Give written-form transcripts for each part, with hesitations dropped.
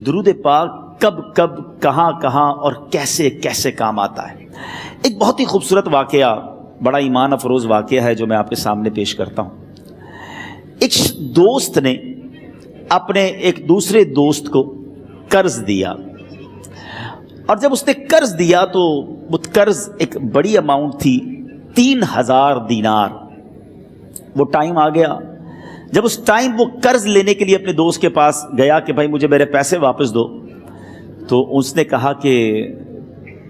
درود پاک کب کب کہاں کہاں اور کیسے کیسے کام آتا ہے۔ ایک بہت ہی خوبصورت واقعہ، بڑا ایمان افروز واقعہ ہے جو میں آپ کے سامنے پیش کرتا ہوں۔ ایک دوست نے اپنے ایک دوسرے دوست کو قرض دیا، اور جب اس نے قرض دیا تو وہ قرض ایک بڑی اماؤنٹ تھی، 3000 دینار۔ وہ ٹائم آ گیا جب اس ٹائم وہ قرض لینے کے لیے اپنے دوست کے پاس گیا کہ بھائی مجھے میرے پیسے واپس دو، تو اس نے کہا کہ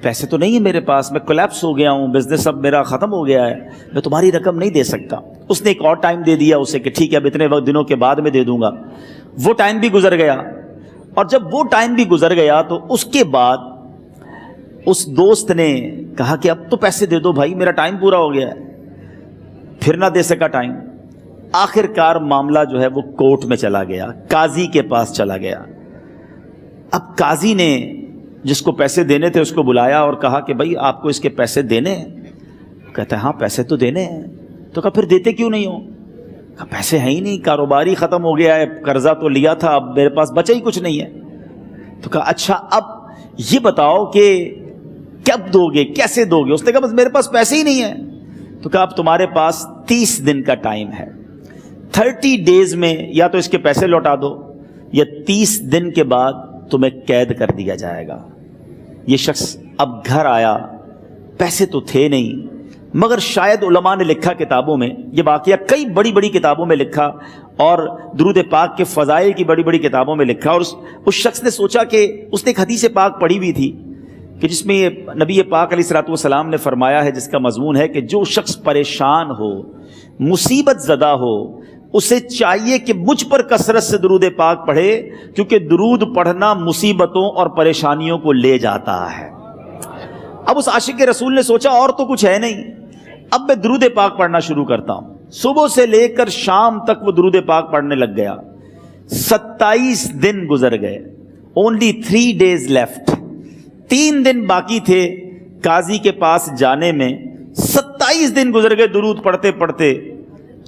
پیسے تو نہیں ہے میرے پاس، میں کولیپس ہو گیا ہوں، بزنس اب میرا ختم ہو گیا ہے، میں تمہاری رقم نہیں دے سکتا۔ اس نے ایک اور ٹائم دے دیا اسے کہ ٹھیک ہے اب اتنے وقت دنوں کے بعد میں دے دوں گا۔ وہ ٹائم بھی گزر گیا، اور جب وہ ٹائم بھی گزر گیا تو اس کے بعد اس دوست نے کہا کہ اب تو پیسے دے دو بھائی، میرا ٹائم پورا ہو گیا ہے۔ پھر نہ دے سکا ٹائم۔ آخر کار معاملہ جو ہے وہ کورٹ میں چلا گیا، قاضی کے پاس چلا گیا۔ اب قاضی نے جس کو پیسے دینے تھے اس کو بلایا اور کہا کہ بھائی آپ کو اس کے پیسے دینے ہیں؟ کہتا ہے ہاں پیسے تو دینے ہیں۔ تو کہا پھر دیتے کیوں نہیں ہو؟ کہا پیسے ہیں ہی نہیں، کاروبار ہی ختم ہو گیا ہے، قرضہ تو لیا تھا، اب میرے پاس بچا ہی کچھ نہیں ہے۔ تو کہا اچھا اب یہ بتاؤ کہ کب دو گے، کیسے دو گے؟ اس نے کہا بس میرے پاس پیسے ہی نہیں ہیں۔ تو کہا اب تمہارے پاس 30 دن کا ٹائم ہے، 30 ڈیز میں یا تو اس کے پیسے لوٹا دو یا 30 دن کے بعد تمہیں قید کر دیا جائے گا۔ یہ شخص اب گھر آیا، پیسے تو تھے نہیں، مگر شاید علماء نے لکھا کتابوں میں، یہ واقعہ کئی بڑی بڑی کتابوں میں لکھا اور درود پاک کے فضائل کی بڑی بڑی کتابوں میں لکھا، اور اس شخص نے سوچا کہ اس نے ایک حدیث پاک پڑھی ہوئی تھی کہ جس میں نبی پاک علیہ الصلوۃ والسلام نے فرمایا ہے، جس کا مضمون ہے کہ جو شخص پریشان ہو، مصیبت زدہ ہو، اسے چاہیے کہ مجھ پر کثرت سے درود پاک پڑھے، کیونکہ درود پڑھنا مصیبتوں اور پریشانیوں کو لے جاتا ہے۔ اب اس عاشق رسول نے سوچا اور تو کچھ ہے نہیں، اب میں درود پاک پڑھنا شروع کرتا ہوں۔ صبح سے لے کر شام تک وہ درود پاک پڑھنے لگ گیا۔ 27 دن گزر گئے، only 3 days left، 3 دن باقی تھے قاضی کے پاس جانے میں۔ 27 دن گزر گئے درود پڑھتے پڑھتے۔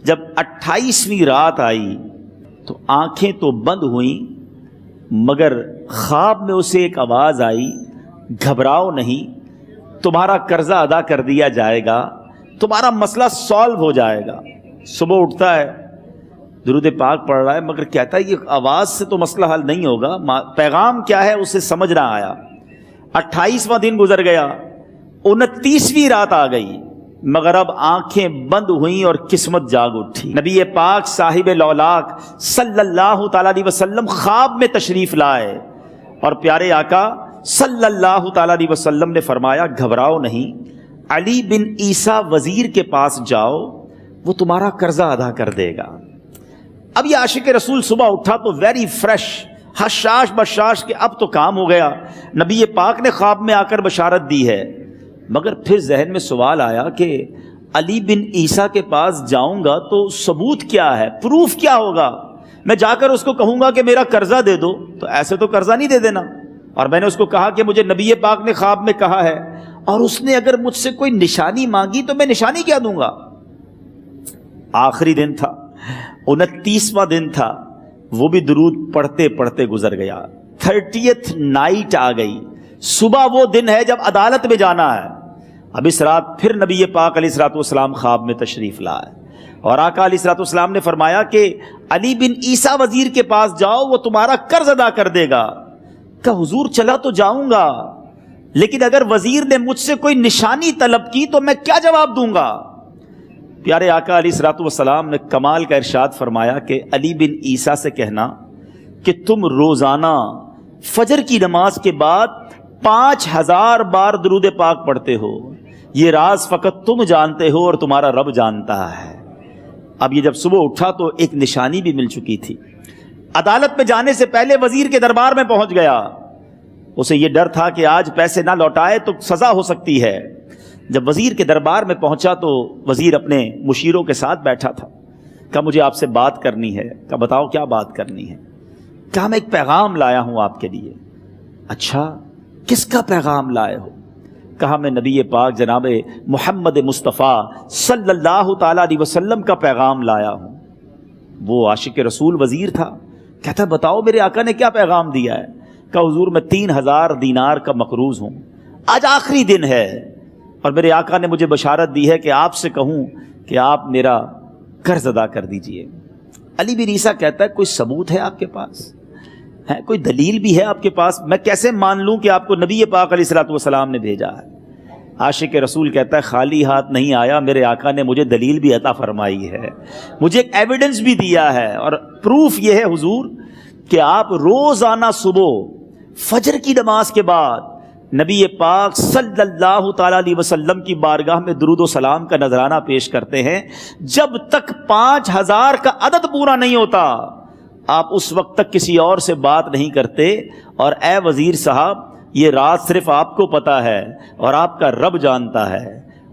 جب 28ویں رات آئی تو آنکھیں تو بند ہوئیں، مگر خواب میں اسے ایک آواز آئی، گھبراؤ نہیں، تمہارا قرضہ ادا کر دیا جائے گا، تمہارا مسئلہ سالو ہو جائے گا۔ صبح اٹھتا ہے، درود پاک پڑھ رہا ہے، مگر کہتا ہے یہ آواز سے تو مسئلہ حل نہیں ہوگا، پیغام کیا ہے اسے سمجھ نہ آیا۔ 28واں دن گزر گیا، 29ویں رات آ گئی، مگر اب آنکھیں بند ہوئیں اور قسمت جاگ اٹھی۔ نبی پاک صاحب لولاک صلی اللہ تعالیٰ علیہ وسلم خواب میں تشریف لائے، اور پیارے آقا صلی اللہ تعالیٰ علیہ وسلم نے فرمایا گھبراؤ نہیں، علی بن عیسیٰ وزیر کے پاس جاؤ، وہ تمہارا قرضہ ادا کر دے گا۔ اب یہ عاشق رسول صبح اٹھا تو ویری فریش، حشاش بشاش کہ اب تو کام ہو گیا، نبی پاک نے خواب میں آ کر بشارت دی ہے۔ مگر پھر ذہن میں سوال آیا کہ علی بن عیسیٰ کے پاس جاؤں گا تو ثبوت کیا ہے، پروف کیا ہوگا؟ میں جا کر اس کو کہوں گا کہ میرا قرضہ دے دو، تو ایسے تو قرضہ نہیں دے دینا، اور میں نے اس کو کہا کہ مجھے نبی پاک نے خواب میں کہا ہے، اور اس نے اگر مجھ سے کوئی نشانی مانگی تو میں نشانی کیا دوں گا؟ آخری دن تھا، 29واں دن تھا، وہ بھی درود پڑھتے پڑھتے گزر گیا۔ 30th نائٹ آ گئی، صبح وہ دن ہے جب عدالت میں جانا ہے۔ اب اس رات پھر نبی پاک علیہ الصلوۃ والسلام خواب میں تشریف لائے، اور آقا علیہ الصلوۃ والسلام نے فرمایا کہ علی بن عیسیٰ وزیر کے پاس جاؤ، وہ تمہارا قرض ادا کر دے گا۔ کہ حضور چلا تو جاؤں گا، لیکن اگر وزیر نے مجھ سے کوئی نشانی طلب کی تو میں کیا جواب دوں گا؟ پیارے آقا علیہ الصلوۃ والسلام نے کمال کا ارشاد فرمایا کہ علی بن عیسیٰ سے کہنا کہ تم روزانہ فجر کی نماز کے بعد 5000 بار درود پاک پڑھتے ہو، یہ راز فقط تم جانتے ہو اور تمہارا رب جانتا ہے۔ اب یہ جب صبح اٹھا تو ایک نشانی بھی مل چکی تھی۔ عدالت میں جانے سے پہلے وزیر کے دربار میں پہنچ گیا، اسے یہ ڈر تھا کہ آج پیسے نہ لوٹائے تو سزا ہو سکتی ہے۔ جب وزیر کے دربار میں پہنچا تو وزیر اپنے مشیروں کے ساتھ بیٹھا تھا۔ کہا مجھے آپ سے بات کرنی ہے۔ کہا بتاؤ کیا بات کرنی ہے؟ کہا میں ایک پیغام لایا ہوں آپ کے لیے۔ اچھا کس کا پیغام لائے ہو؟ کہا میں نبی پاک جناب محمد مصطفیٰ صلی اللہ تعالیٰ علیہ وسلم کا پیغام لایا ہوں۔ وہ عاشق رسول وزیر تھا، کہتا بتاؤ میرے آقا نے کیا پیغام دیا ہے؟ کہا حضور میں 3000 دینار کا مقروض ہوں، آج آخری دن ہے اور میرے آقا نے مجھے بشارت دی ہے کہ آپ سے کہوں کہ آپ میرا قرض ادا کر دیجئے۔ علی بن عیسیٰ کہتا ہے کوئی ثبوت ہے آپ کے پاس؟ ہے کوئی دلیل بھی ہے آپ کے پاس؟ میں کیسے مان لوں کہ آپ کو نبی پاک علیہ الصلوۃ والسلام نے بھیجا ہے؟ عاشق رسول کہتا ہے خالی ہاتھ نہیں آیا، میرے آقا نے مجھے دلیل بھی عطا فرمائی ہے، مجھے ایک ایویڈنس بھی دیا ہے، اور پروف یہ ہے حضور کہ آپ روزانہ صبح فجر کی نماز کے بعد نبی پاک صلی اللہ تعالیٰ علیہ وسلم کی بارگاہ میں درود و سلام کا نذرانہ پیش کرتے ہیں۔ جب تک 5000 کا عدد پورا نہیں ہوتا آپ اس وقت تک کسی اور سے بات نہیں کرتے، اور اے وزیر صاحب یہ رات صرف آپ کو پتہ ہے اور آپ کا رب جانتا ہے۔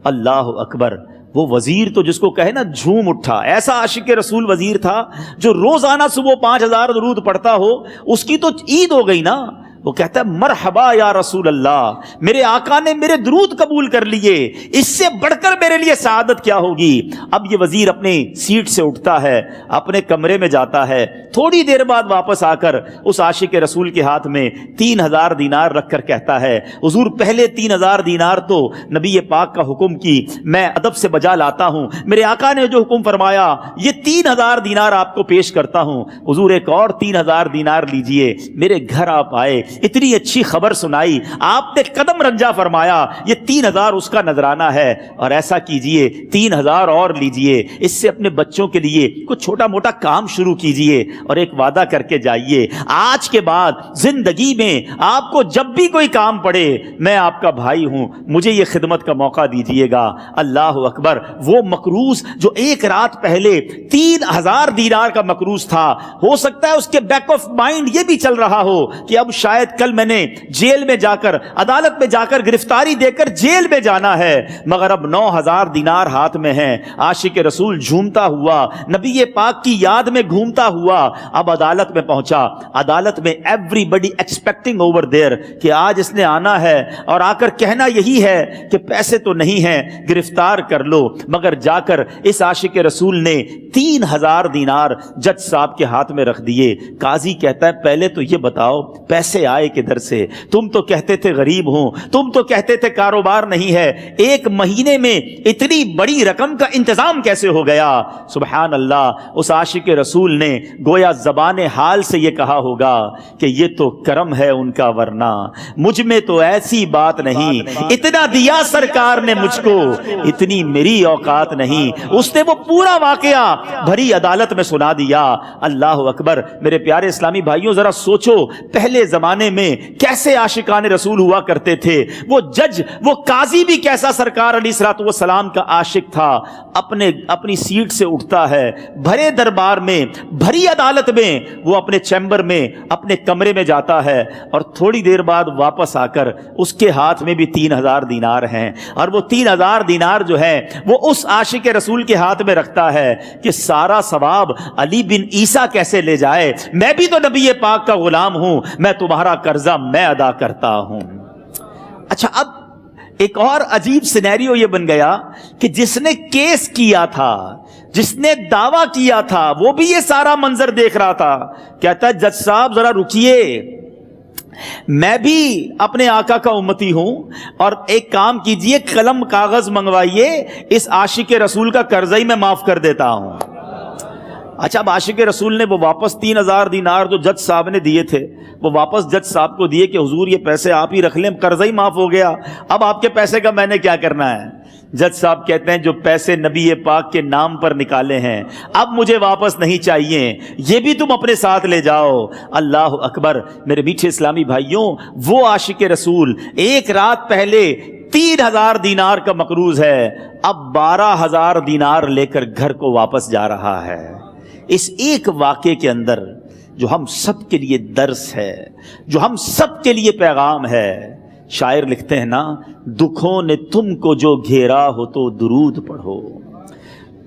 اللہ اکبر! وہ وزیر تو جس کو کہے نا جھوم اٹھا، ایسا عاشق رسول وزیر تھا جو روزانہ صبح 5000 درود پڑھتا ہو، اس کی تو عید ہو گئی نا۔ وہ کہتا ہے مرحبا یا رسول اللہ، میرے آقا نے میرے درود قبول کر لیے، اس سے بڑھ کر میرے لیے سعادت کیا ہوگی۔ اب یہ وزیر اپنی سیٹ سے اٹھتا ہے، اپنے کمرے میں جاتا ہے، تھوڑی دیر بعد واپس آ کر اس عاشق رسول کے ہاتھ میں 3000 دینار رکھ کر کہتا ہے حضور پہلے 3000 دینار تو نبی پاک کا حکم کی میں ادب سے بجا لاتا ہوں، میرے آقا نے جو حکم فرمایا یہ 3000 دینار آپ کو پیش کرتا ہوں، حضور ایک اور 3000 دینار لیجئے۔ میرے گھر آپ آئے، اتنی اچھی خبر سنائی، آپ نے قدم رنجا فرمایا، یہ 3000 اس کا نذرانہ ہے، اور ایسا کیجئے 3000 اور لیجئے، اس سے اپنے بچوں کے لیے کچھ چھوٹا موٹا کام شروع کیجئے، اور ایک وعدہ کر کے جائیے آج کے بعد زندگی میں آپ کو جب بھی کوئی کام پڑے میں آپ کا بھائی ہوں، مجھے یہ خدمت کا موقع دیجئے گا۔ اللہ اکبر! وہ مقروض جو ایک رات پہلے 3000 دینار کا مقروض تھا، ہو سکتا ہے اس کے بیک آف مائنڈ یہ بھی چل رہا ہو کہ اب شاید کل میں نے جیل میں جا کر عدالت میں جا کر گرفتاری دے کر جیل میں جانا ہے، مگر اب 9000 دینار ہاتھ میں ہیں۔ عاشق رسول جھومتا ہوا نبی پاک کی یاد میں گھومتا ہوا اب عدالت میں پہنچا۔ عدالت میں everybody expecting over there کہ آج اس نے آنا ہے اور آ کر کہنا یہی ہے کہ پیسے تو نہیں ہیں، گرفتار کر لو، مگر جا کر اس عاشق رسول نے 3000 دینار جج صاحب کے ہاتھ میں رکھ دیے۔ قاضی کہتا ہے پہلے تو یہ بتاؤ پیسے آئے کدھر سے؟ تم تو کہتے تھے غریب ہوں، تم تو کہتے تھے کاروبار نہیں ہے، ایک مہینے میں اتنی بڑی رقم کا انتظام کیسے ہو گیا؟ سبحان اللہ! اس عاشق رسول نے گویا زبان حال سے یہ کہا ہوگا کہ یہ تو کرم ہے ان کا، ورنہ مجھ میں تو ایسی بات نہیں، اتنا دیا سرکار نے مجھ کو، اتنی میری اوقات نہیں۔ اس نے وہ پورا واقعہ بھری عدالت میں سنا دیا۔ اللہ اکبر! میرے پیارے اسلامی بھائیوں ذرا سوچو پہلے زمانے میں کیسے عاشقان رسول ہوا کرتے تھے، وہ جج وہ قاضی بھی کیسا سرکار علیہ الصلوۃ والسلام کا عاشق تھا۔ اپنی سیٹ سے اٹھتا ہے، بھرے دربار میں بھری عدالت میں وہ اپنے چیمبر میں اپنے کمرے میں جاتا ہے، اور تھوڑی دیر بعد واپس آ کر اس کے ہاتھ میں بھی 3000 دینار ہیں، اور وہ 3000 دینار جو ہے وہ اس عاشق رسول کے ہاتھ میں رکھتا ہے کہ سارا ثواب علی بن عیسیٰ کیسے لے جائے، میں بھی تو نبی پاک کا غلام ہوں، میں تمہارا قرضہ میں ادا کرتا ہوں۔ اچھا، اب ایک اور عجیب سینیریو یہ بن گیا کہ جس نے کیس کیا تھا، جس نے دعویٰ کیا تھا، وہ بھی یہ سارا منظر دیکھ رہا تھا۔ کہتا ہے جج صاحب ذرا رکیے، میں بھی اپنے آقا کا امتی ہوں، اور ایک کام کیجئے قلم کاغذ منگوائیے، اس عاشق رسول کا قرضہ ہی میں معاف کر دیتا ہوں۔ اچھا، اب عاشق رسول نے وہ واپس 3000 دینار جو جج صاحب نے دیے تھے وہ واپس جج صاحب کو دیے کہ حضور یہ پیسے آپ ہی رکھ لیں، قرضہ ہی معاف ہو گیا، اب آپ کے پیسے کا میں نے کیا کرنا ہے؟ جج صاحب کہتے ہیں جو پیسے نبی پاک کے نام پر نکالے ہیں اب مجھے واپس نہیں چاہیے، یہ بھی تم اپنے ساتھ لے جاؤ۔ اللہ اکبر! میرے میٹھے اسلامی بھائیوں، وہ عاشق رسول ایک رات پہلے 3000 دینار کا مقروض ہے، اب 12000 دینار لے کر گھر کو واپس جا رہا ہے۔ اس ایک واقعے کے اندر جو ہم سب کے لیے درس ہے، جو ہم سب کے لیے پیغام ہے۔ شاعر لکھتے ہیں نا، دکھوں نے تم کو جو گھیرا ہو تو درود پڑھو،